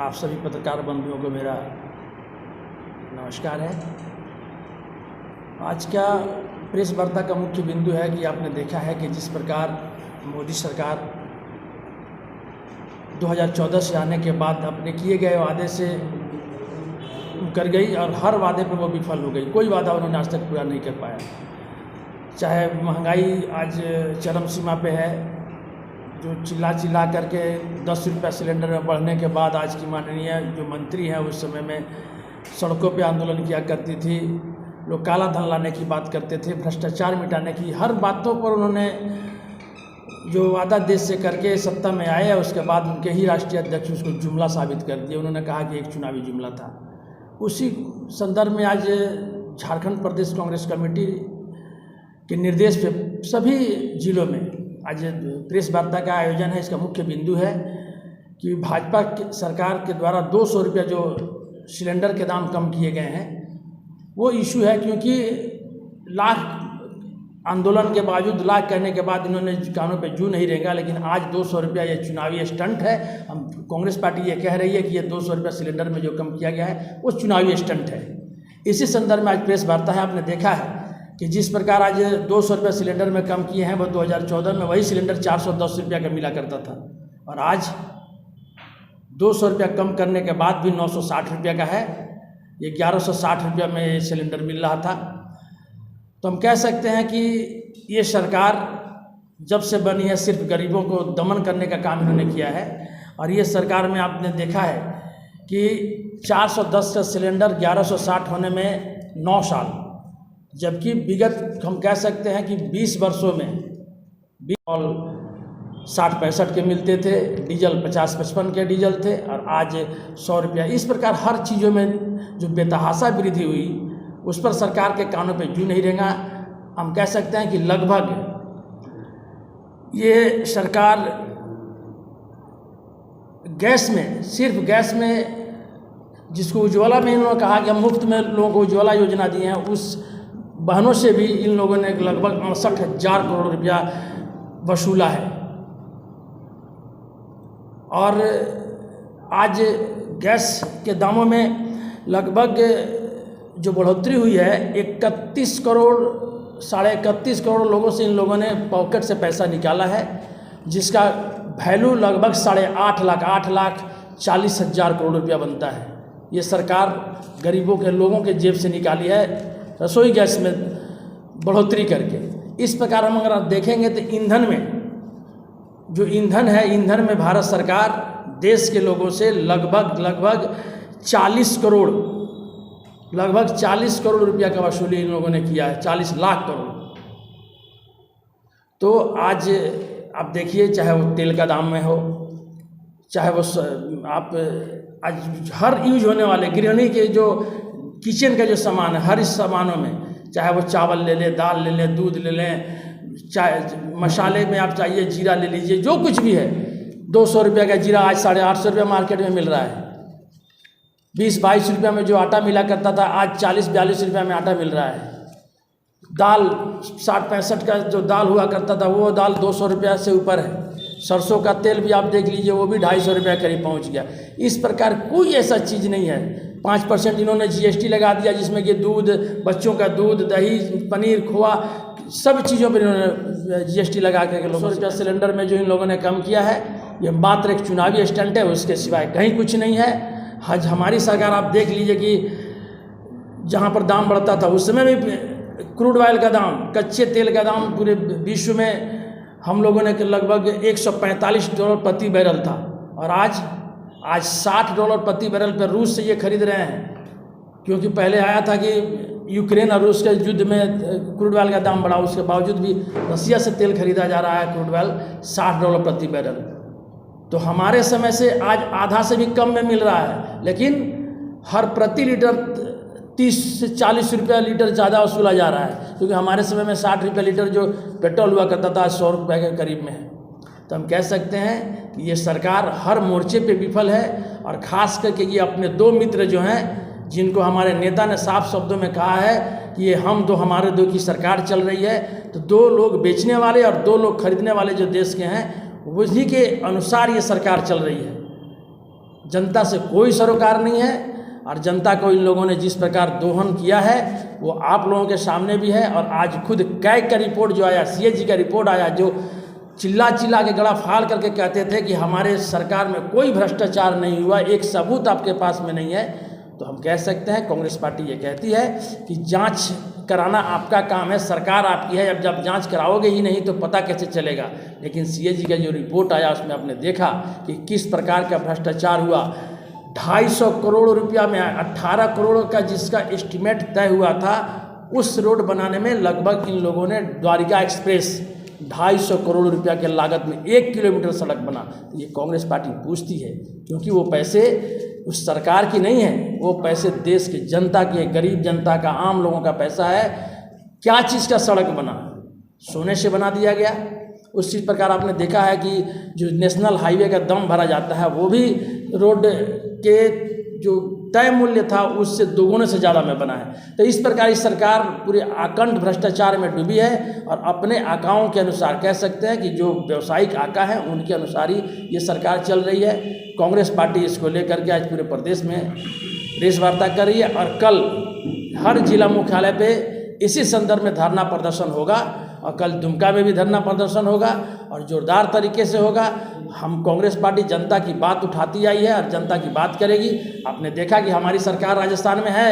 आप सभी पत्रकार बंधुओं को मेरा नमस्कार है। आज का प्रेस वार्ता का मुख्य बिंदु है कि आपने देखा है कि जिस प्रकार मोदी सरकार 2014 से आने के बाद अपने किए गए वादे से मुकर गई और हर वादे पर वो विफल हो गई। कोई वादा उन्होंने आज तक पूरा नहीं कर पाया। चाहे महंगाई आज चरम सीमा पे है, जो चिल्ला करके 10 रुपये सिलेंडर में बढ़ने के बाद आज की माननीय जो मंत्री हैं उस समय में सड़कों पे आंदोलन किया करती थी, लोग काला धन लाने की बात करते थे, भ्रष्टाचार मिटाने की, हर बातों पर उन्होंने जो वादा देश से करके सत्ता में आए, उसके बाद उनके ही राष्ट्रीय अध्यक्ष उसको जुमला साबित कर दिए। उन्होंने कहा कि एक चुनावी जुमला था। उसी संदर्भ में आज झारखंड प्रदेश कांग्रेस कमेटी के निर्देश पे सभी जिलों में आज प्रेस वार्ता का आयोजन है। इसका मुख्य बिंदु है कि भाजपा सरकार के द्वारा 200 रुपये जो सिलेंडर के दाम कम किए गए हैं वो इशू है, क्योंकि लाख आंदोलन के बावजूद, लाख कहने के बाद इन्होंने कानों पे जू नहीं रहेगा। लेकिन आज 200 रुपया ये चुनावी स्टंट है। हम कांग्रेस पार्टी ये कह रही है कि ये 200 रुपया सिलेंडर में जो कम किया गया है वो चुनावी स्टंट है। इसी संदर्भ में आज प्रेस वार्ता है। आपने देखा है कि जिस प्रकार आज 200 रुपये सिलेंडर में कम किए हैं, वो 2014 में वही सिलेंडर 410 रुपया का मिला करता था और आज 200 रुपया कम करने के बाद भी 960 रुपये का है। ये 1160 रुपये में ये सिलेंडर मिल रहा था। तो हम कह सकते हैं कि ये सरकार जब से बनी है सिर्फ गरीबों को दमन करने का काम इन्होंने किया है। और ये सरकार में आपने देखा है कि 410 का सिलेंडर 1160 होने में 9 साल, जबकि विगत हम कह सकते हैं कि 20 वर्षों में 60-65 के मिलते थे, डीजल 50-55 के डीजल थे और आज 100 रुपया। इस प्रकार हर चीज़ों में जो बेतहाशा वृद्धि हुई उस पर सरकार के कानों पे जू नहीं रहेगा। हम कह सकते हैं कि लगभग ये सरकार गैस में, सिर्फ गैस में, जिसको उज्ज्वला में इन्होंने कहा कि हम मुफ्त में लोगों को उज्ज्वला योजना दी है, उस बहनों से भी इन लोगों ने लगभग 68,000 करोड़ रुपया वसूला है। और आज गैस के दामों में लगभग जो बढ़ोतरी हुई है, 31 करोड़, 31.5 करोड़ लोगों से इन लोगों ने पॉकेट से पैसा निकाला है, जिसका वैल्यू लगभग 8,40,000 करोड़ रुपया बनता है। ये सरकार गरीबों के लोगों के जेब से निकाली है रसोई गैस में बढ़ोतरी करके। इस प्रकार हम अगर देखेंगे तो ईंधन में, जो ईंधन है, ईंधन में भारत सरकार देश के लोगों से लगभग 40 करोड़ रुपया का वसूली इन लोगों ने किया है, 40 लाख करोड़। तो आज आप देखिए, चाहे वो तेल का दाम में हो, चाहे वो आप आज हर यूज होने वाले गृहिणी के जो किचन का जो सामान है, हर इस सामानों में, चाहे वो चावल ले लें, दाल ले लें, दूध ले लें, चाहे मसाले में आप चाहिए जीरा ले लीजिए, जो कुछ भी है, 200 रुपये का जीरा आज 850 रुपये मार्केट में मिल रहा है। 20-22 रुपये में जो आटा मिला करता था आज 40-42 रुपये में आटा मिल रहा है। दाल 60-65 का जो दाल हुआ करता था वो दाल 200 रुपये से ऊपर है। सरसों का तेल भी आप देख लीजिए, वो भी 250 रुपये करीब पहुंच गया। इस प्रकार कोई ऐसा चीज़ नहीं है। 5% इन्होंने GST लगा दिया, जिसमें कि दूध, बच्चों का दूध, दही, पनीर, खोआ, सब चीज़ों पर इन्होंने GST लगा करके 200 रुपया सिलेंडर में जो इन लोगों ने कम किया है, ये मात्र एक चुनावी स्टंट है, उसके सिवाय कहीं कुछ नहीं है। आज हमारी सरकार आप देख लीजिए कि जहाँ पर दाम बढ़ता था उस समय भी क्रूड ऑयल का दाम, कच्चे तेल का दाम पूरे विश्व में हम लोगों ने लगभग $145 प्रति बैरल था और आज $60 प्रति बैरल पर रूस से ये खरीद रहे हैं। क्योंकि पहले आया था कि यूक्रेन और रूस के युद्ध में क्रूड ऑयल का दाम बढ़ा, उसके बावजूद भी रसिया से तेल खरीदा जा रहा है क्रूड ऑयल $60 प्रति बैरल। तो हमारे समय से आज आधा से भी कम में मिल रहा है, लेकिन हर प्रति लीटर 30 से 40 रुपया लीटर ज़्यादा वसूला जा रहा है। क्योंकि हमारे समय में 60 रुपये लीटर जो पेट्रोल हुआ करता था, 100 रुपये के करीब में है। तो हम कह सकते हैं कि ये सरकार हर मोर्चे पे विफल है। और ख़ास करके ये अपने 2 मित्र जो हैं, जिनको हमारे नेता ने साफ शब्दों में कहा है कि ये हम दो, हमारे दो की सरकार चल रही है, तो 2 लोग बेचने वाले और 2 लोग खरीदने वाले जो देश के हैं, उसी के अनुसार ये सरकार चल रही है। जनता से कोई सरोकार नहीं है। और जनता को इन लोगों ने जिस प्रकार दोहन किया है वो आप लोगों के सामने भी है। और आज खुद कैग का रिपोर्ट जो आया, CAG का रिपोर्ट आया, जो चिल्ला चिल्ला के गला फाड़ करके कहते थे कि हमारे सरकार में कोई भ्रष्टाचार नहीं हुआ, एक सबूत आपके पास में नहीं है। तो हम कह सकते हैं, कांग्रेस पार्टी ये कहती है कि जांच कराना आपका काम है, सरकार आपकी है, अब जब जांच कराओगे ही नहीं तो पता कैसे चलेगा। लेकिन CAG का जो रिपोर्ट आया उसमें आपने देखा कि किस प्रकार का भ्रष्टाचार हुआ। 250 करोड़ रुपया में 18 करोड़ का जिसका एस्टीमेट तय हुआ था, उस रोड बनाने में लगभग इन लोगों ने द्वारिका एक्सप्रेस 250 करोड़ रुपया के लागत में 1 किलोमीटर सड़क बना। तो ये कांग्रेस पार्टी पूछती है, क्योंकि वो पैसे उस सरकार की नहीं है, वो पैसे देश की जनता की, गरीब जनता का, आम लोगों का पैसा है। क्या चीज़ का सड़क बना? सोने से बना दिया गया। उसी प्रकार आपने देखा है कि जो नेशनल हाईवे का दम भरा जाता है वो भी रोड के जो तय मूल्य था उससे दोगुने से ज़्यादा में बना है। तो इस प्रकार इस सरकार पूरे अखंड भ्रष्टाचार में डूबी है और अपने आकाओं के अनुसार कह सकते हैं कि जो व्यवसायिक आका हैं उनके अनुसार ही ये सरकार चल रही है। कांग्रेस पार्टी इसको लेकर के आज पूरे प्रदेश में प्रेस वार्ता कर रही है और कल हर जिला मुख्यालय पे इसी संदर्भ में धरना प्रदर्शन होगा और कल दुमका में भी धरना प्रदर्शन होगा और जोरदार तरीके से होगा। हम कांग्रेस पार्टी जनता की बात उठाती आई है और जनता की बात करेगी। आपने देखा कि हमारी सरकार राजस्थान में है,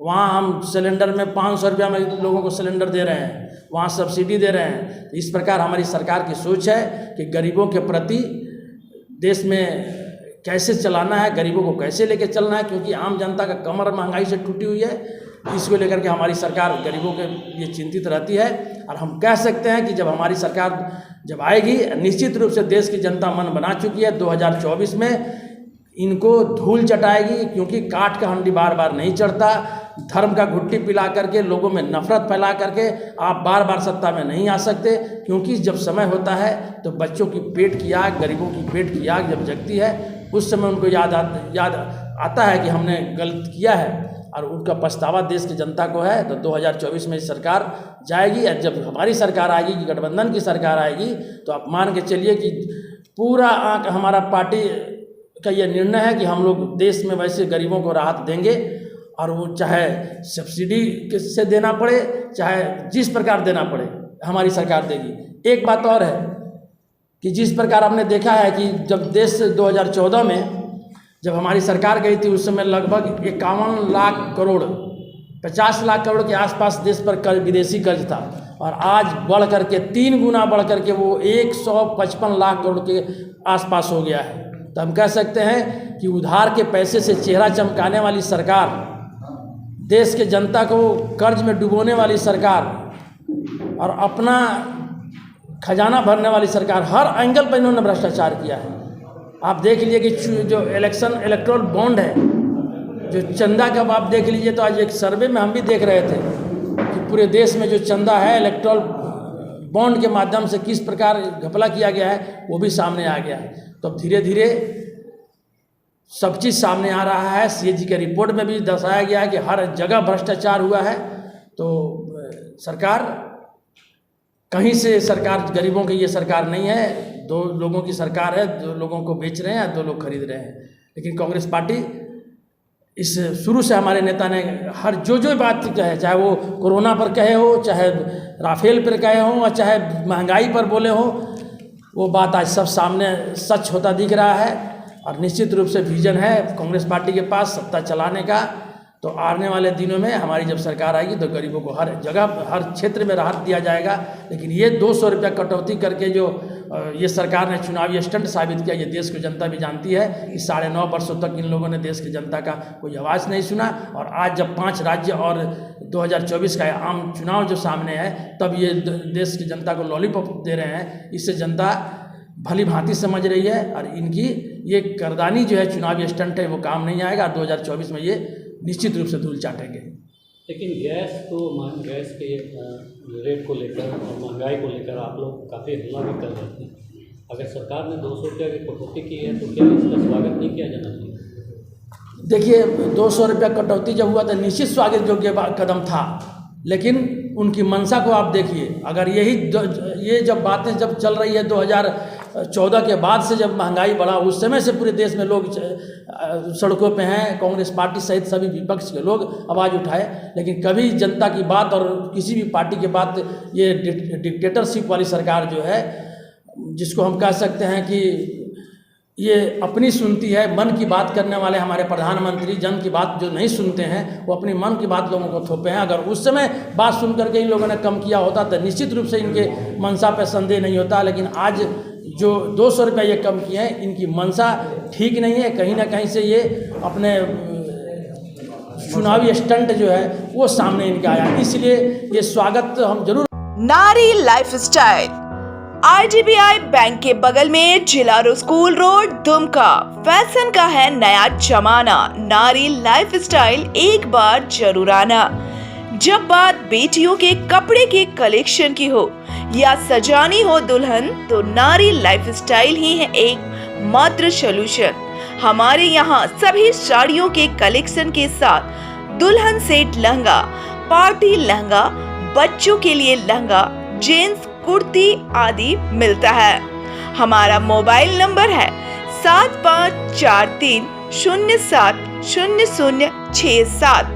वहाँ हम सिलेंडर में 500 रुपया में लोगों को सिलेंडर दे रहे हैं, वहाँ सब्सिडी दे रहे हैं। इस प्रकार हमारी सरकार की सोच है कि गरीबों के प्रति देश में कैसे चलाना है, गरीबों को कैसे लेके चलना है, क्योंकि आम जनता का कमर महंगाई से टूटी हुई है। इसको लेकर के हमारी सरकार गरीबों के लिए चिंतित रहती है और हम कह सकते हैं कि जब हमारी सरकार जब आएगी, निश्चित रूप से देश की जनता मन बना चुकी है, 2024 में इनको धूल चटाएगी, क्योंकि काठ का हंडी बार बार नहीं चढ़ता। धर्म का घुट्टी पिला करके, लोगों में नफरत फैला करके आप बार बार सत्ता में नहीं आ सकते, क्योंकि जब समय होता है तो बच्चों की पेट की आग, गरीबों की पेट की आग जब जगती है उस समय उनको याद आता है कि हमने गलत किया है और उनका पछतावा देश की जनता को है। तो 2024 में सरकार जाएगी और जब हमारी सरकार आएगी, कि गठबंधन की सरकार आएगी, तो आप मान के चलिए कि पूरा हमारा पार्टी का ये निर्णय है कि हम लोग देश में वैसे गरीबों को राहत देंगे और वो चाहे सब्सिडी से देना पड़े, चाहे जिस प्रकार देना पड़े, हमारी सरकार देगी। एक बात और है कि जिस प्रकार आपने देखा है कि जब देश 2014 में जब हमारी सरकार गई थी उस समय लगभग 51 लाख करोड़ 50 लाख करोड़ के आसपास देश पर कर्ज, विदेशी कर्ज था, और आज बढ़ करके 3 गुना बढ़ करके वो 155 लाख करोड़ के आसपास हो गया है। तो हम कह सकते हैं कि उधार के पैसे से चेहरा चमकाने वाली सरकार, देश के जनता को कर्ज में डुबोने वाली सरकार और अपना खजाना भरने वाली सरकार, हर एंगल पर इन्होंने भ्रष्टाचार किया है। आप देख लीजिए कि जो इलेक्ट्रल बॉन्ड है, जो चंदा का आप देख लीजिए, तो आज एक सर्वे में हम भी देख रहे थे कि पूरे देश में जो चंदा है इलेक्ट्रल बॉन्ड के माध्यम से किस प्रकार घपला किया गया है वो भी सामने आ गया है। तो अब धीरे धीरे सब चीज़ सामने आ रहा है। CAG के रिपोर्ट में भी दर्शाया गया है कि हर जगह भ्रष्टाचार हुआ है। तो सरकार कहीं से, सरकार गरीबों की ये सरकार नहीं है, 2 लोगों की सरकार है, 2 लोगों को बेच रहे हैं, 2 लोग खरीद रहे हैं। लेकिन कांग्रेस पार्टी इस शुरू से हमारे नेता ने हर जो बात कहे, चाहे वो कोरोना पर कहे हो, चाहे राफेल पर कहे हो, और चाहे महंगाई पर बोले हो, वो बात आज सब सामने सच होता दिख रहा है। और निश्चित रूप से विजन है कांग्रेस पार्टी के पास सत्ता चलाने का। तो आने वाले दिनों में हमारी जब सरकार आएगी तो गरीबों को हर जगह, हर क्षेत्र में राहत दिया जाएगा। लेकिन ये 200 रुपया कटौती करके जो ये सरकार ने चुनावी स्टंट साबित किया, ये देश की जनता भी जानती है कि 9.5 वर्षों तक इन लोगों ने देश की जनता का कोई आवाज़ नहीं सुना। और आज जब 5 राज्य और 2024 का आम चुनाव जो सामने है, तब ये देश की जनता को लॉलीपॉप दे रहे हैं। इससे जनता भली भांति समझ रही है और इनकी ये करदानी जो है, चुनावी स्टंट है, वो काम नहीं आएगा। 2024 में ये निश्चित रूप से धूल चाटेंगे। लेकिन गैस के रेट को लेकर और महंगाई को लेकर आप लोग काफ़ी हल्ला भी कर रहे थे। अगर सरकार ने 200 रुपया की कटौती की है तो क्या इसका स्वागत नहीं किया जाना चाहिए? देखिए, 200 रुपया कटौती जब हुआ तो निश्चित स्वागत योग्य कदम था, लेकिन उनकी मंशा को आप देखिए। अगर ये जब बातें जब चल रही है 2014 के बाद से जब महंगाई बढ़ा, उस समय से पूरे देश में लोग सड़कों पे हैं। कांग्रेस पार्टी सहित सभी विपक्ष के लोग आवाज़ उठाए, लेकिन कभी जनता की बात और किसी भी पार्टी की बात, ये डिक्टेटरशिप वाली सरकार जो है, जिसको हम कह सकते हैं कि ये अपनी सुनती है, मन की बात करने वाले हमारे प्रधानमंत्री जन की बात जो नहीं सुनते हैं, वो अपनी मन की बात लोगों को थोपे हैं। अगर उस समय बात सुन करके इन लोगों ने कम किया होता तो निश्चित रूप से इनके मंशा पे संदेह नहीं होता। लेकिन आज जो 200 रुपये ये कम किए हैं, इनकी मंशा ठीक नहीं है। कहीं ना कहीं से ये अपने चुनावी स्टंट जो है वो सामने इनका आया, इसलिए ये स्वागत हम जरूर। नारी लाइफस्टाइल IDBI बैंक के बगल में जिला स्कूल रोड, दुमका। फैशन का है नया जमाना, नारी लाइफस्टाइल एक बार जरूर आना। जब बात बेटियों के कपड़े के कलेक्शन की हो या सजानी हो दुल्हन, तो नारी लाइफस्टाइल ही है एक मात्र सॉल्यूशन। हमारे यहाँ सभी साड़ियों के कलेक्शन के साथ दुल्हन सेट लहंगा, पार्टी लहंगा, बच्चों के लिए लहंगा, जेंट्स कुर्ती आदि मिलता है। हमारा मोबाइल नंबर है 7543070067।